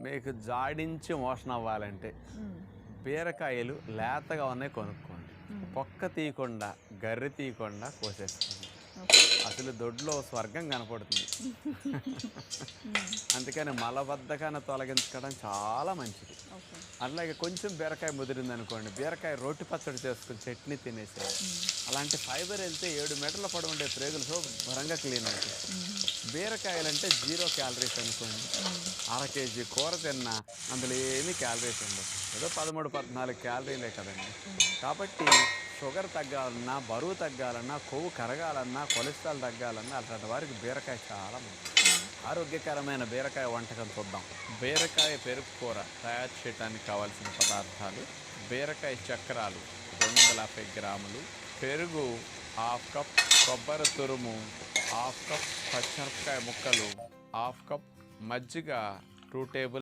మీకు జాడించి మోషన్ అవ్వాలంటే బీరకాయలు లేతగా ఉన్నాయి కొనుక్కోండి. పొక్క తీయకుండా గర్రె తీయకుండా కోసేసుకోండి. అసలు దొడ్లో స్వర్గం కనపడుతుంది. అందుకని మలబద్ధకాన్ని తొలగించుకోవడం చాలా మంచిది. అట్లాగే కొంచెం బీరకాయ ముదిరింది అనుకోండి, బీరకాయ రోటి పచ్చడి చేసుకుని చట్నీ తినేసేది. అలాంటి ఫైబర్ వెళ్తే 7 మీటర్ల పొడవు ఉండే ప్రేగులు శుభ్రంగా క్లీన్ అవుతాయి. బీరకాయలు అంటే 0 క్యాలరీస్ అనుకోండి. 1/2 కేజీ కూర తిన్నా అందులో ఏమీ క్యాలరీస్ ఉండవు, ఏదో 13-14 క్యాలరీలే కదండి. కాబట్టి షుగర్ తగ్గాలన్నా, బరువు తగ్గాలన్నా, కొవ్వు కరగాలన్నా, కొలెస్ట్రాల్ తగ్గాలన్నా అట్లాంటి వారికి బీరకాయ చాలా మంచిది. ఆరోగ్యకరమైన బీరకాయ వంటకం చూద్దాం. బీరకాయ పెరుగు కూర తయారు చేయడానికి కావాల్సిన పదార్థాలు: బీరకాయ చక్రాలు 250 గ్రాములు, పెరుగు 1/2 కప్, కొబ్బరి తురుము 1/2 కప్, పచ్చిమిరపకాయ ముక్కలు 1/2 కప్, మజ్జిగ 2 టేబుల్